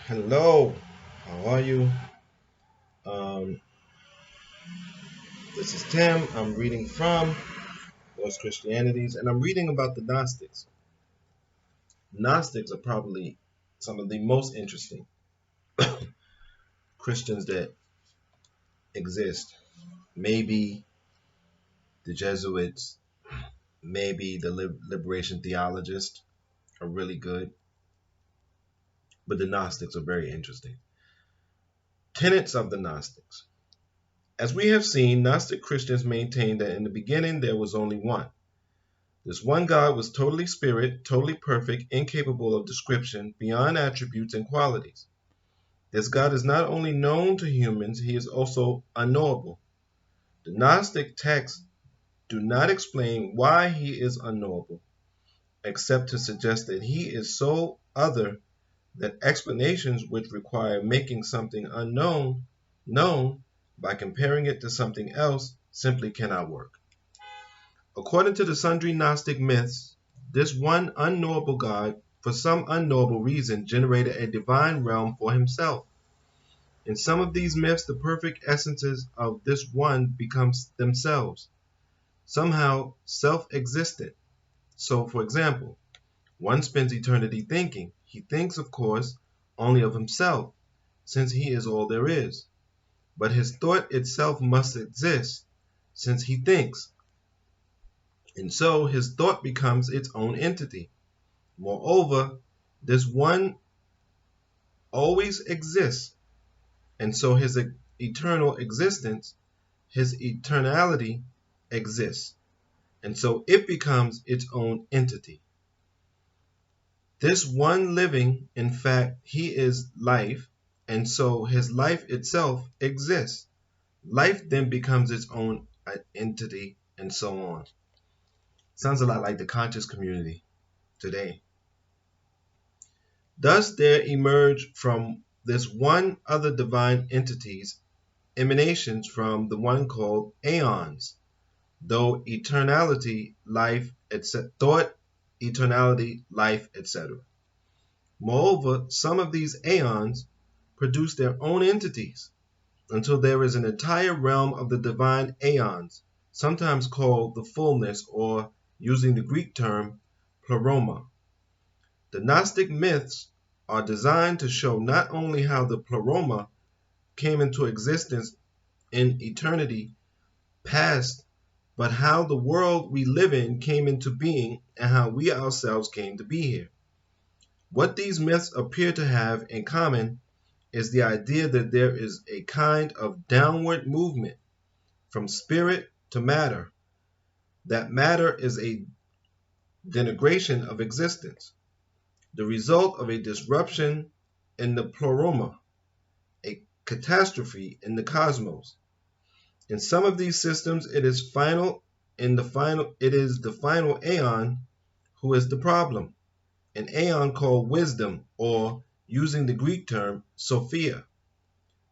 Hello, how are you? Um, this is Tim. I'm reading from Those Christianities, and I'm reading about the Gnostics. Gnostics are probably some of the most interesting Christians that exist. Maybe the Jesuits, maybe the liberation theologists are really good, but the Gnostics are very interesting. Tenets of the Gnostics. As we have seen, Gnostic Christians maintain that in the beginning there was only one. This one God was totally spirit, totally perfect, incapable of description, beyond attributes and qualities. This God is not only known to humans, he is also unknowable. The Gnostic texts do not explain why he is unknowable, except to suggest that he is so other that explanations which require making something unknown known by comparing it to something else simply cannot work. According to the sundry Gnostic myths, this one unknowable God, for some unknowable reason, generated a divine realm for himself. In some of these myths, the perfect essences of this one become themselves, somehow self-existent. So, for example, one spends eternity thinking. He thinks, of course, only of himself, since he is all there is. But his thought itself must exist, since he thinks, and so his thought becomes its own entity. Moreover, this one always exists, and so his eternal existence, his eternality, exists, and so it becomes its own entity. This one living, in fact, he is life, and so his life itself exists. Life then becomes its own entity, and so on. Sounds a lot like the conscious community today. Thus there emerge from this one other divine entities emanations from the one called aeons, though eternality, life, etc. Thought, eternality, life, etc. Moreover, some of these aeons produce their own entities until there is an entire realm of the divine aeons, sometimes called the fullness, or using the Greek term pleroma. The Gnostic myths are designed to show not only how the pleroma came into existence in eternity past, but how the world we live in came into being and how we ourselves came to be here. What these myths appear to have in common is the idea that there is a kind of downward movement from spirit to matter, that matter is a denigration of existence, the result of a disruption in the pleroma, a catastrophe in the cosmos. In some of these systems, it is the final aeon who is the problem, an aeon called wisdom, or using the Greek term Sophia.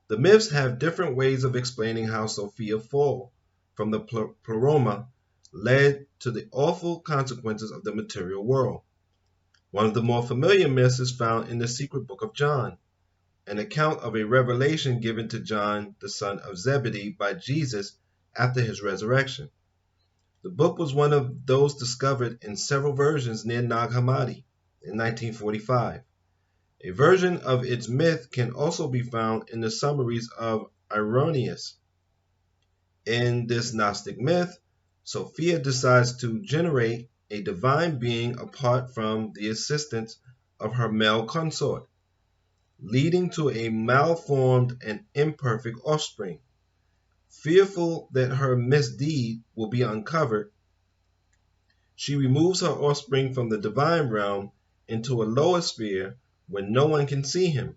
The myths have different ways of explaining how Sophia fall from the pleroma led to the awful consequences of the material world. One of the more familiar myths is found in the secret book of John, an account of a revelation given to John, the son of Zebedee, by Jesus after his resurrection. The book was one of those discovered in several versions near Nag Hammadi in 1945. A version of its myth can also be found in the summaries of Irenaeus. In this Gnostic myth, Sophia decides to generate a divine being apart from the assistance of her male consort, leading to a malformed and imperfect offspring. Fearful that her misdeed will be uncovered, she removes her offspring from the divine realm into a lower sphere where no one can see him,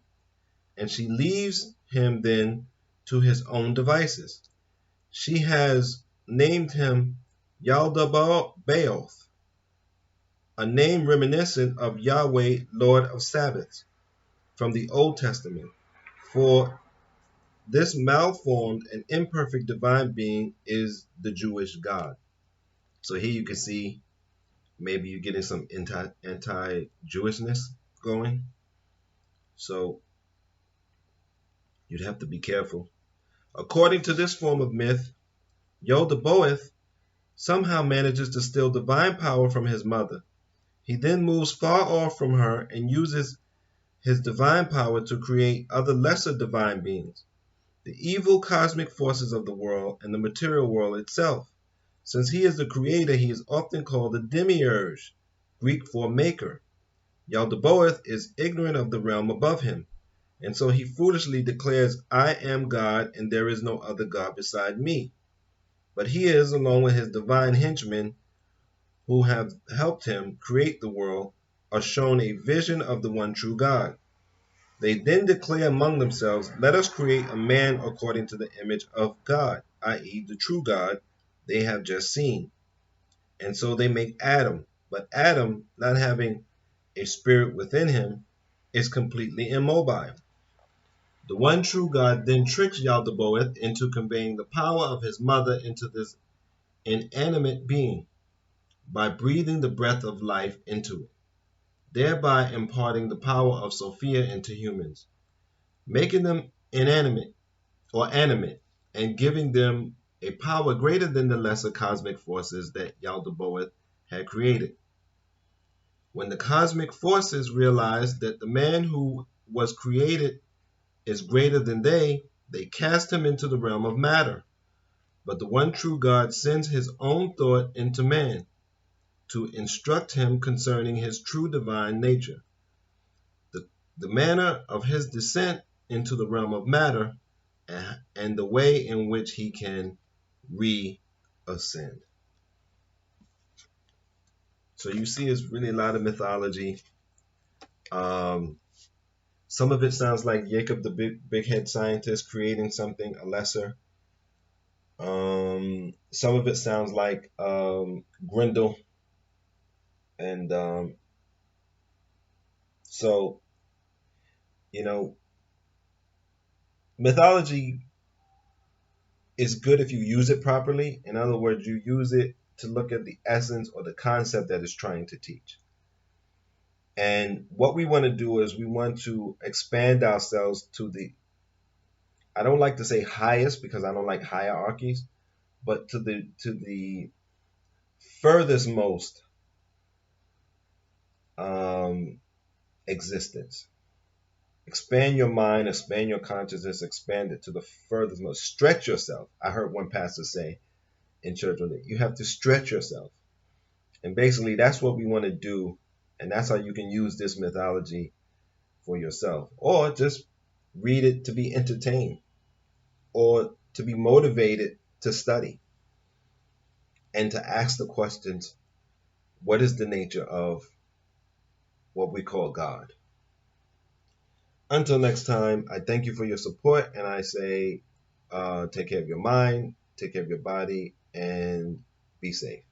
and she leaves him then to his own devices. She has named him Yaldabaoth, a name reminiscent of Yahweh, Lord of Sabbaths, from the Old Testament, for this malformed and imperfect divine being is the Jewish God. So here you can see maybe you're getting some anti-Jewishness going. So You'd have to be careful. According to this form of myth, Yaldabaoth somehow manages to steal divine power from his mother. He then moves far off from her and uses his divine power to create other lesser divine beings, the evil cosmic forces of the world and the material world itself. Since he is the creator, he is often called the demiurge, Greek for maker. Yaldabaoth is ignorant of the realm above him, and so he foolishly declares, I am God, and there is no other God beside me. But he is, along with his divine henchmen who have helped him create the world, are shown a vision of the one true God. They then declare among themselves, let us create a man according to the image of God, i.e., the true God they have just seen. And so they make Adam. But Adam, not having a spirit within him, is completely immobile. The one true God then tricks Yaldabaoth into conveying the power of his mother into this inanimate being by breathing the breath of life into it, thereby imparting the power of Sophia into humans, making them inanimate or animate, and giving them a power greater than the lesser cosmic forces that Yaldabaoth had created. When the cosmic forces realized that the man who was created is greater than they cast him into the realm of matter. But the one true God sends his own thought into man to instruct him concerning his true divine nature, the, the manner of his descent into the realm of matter, and the way in which he can re-ascend. So you see, it's really a lot of mythology. Um, some of it sounds like Jacob the big head scientist creating something a lesser. Some of it sounds like Grendel, and so you know, mythology is good if you use it properly. In other words, you use it to look at the essence or the concept that it's trying to teach. And what we want to do is we want to expand ourselves to the, I don't like to say highest because I don't like hierarchies, but to the furthest most um, existence. Expand your mind, expand your consciousness, expand it to the furthest most. Stretch yourself. I heard one pastor say in church one day, you have to stretch yourself. And basically, that's what we want to do. And that's how you can use this mythology for yourself. Or just read it to be entertained or to be motivated to study and to ask the questions, what is the nature of what we call God? Until next time, I thank you for your support and I say take care of your mind, take care of your body, and be safe.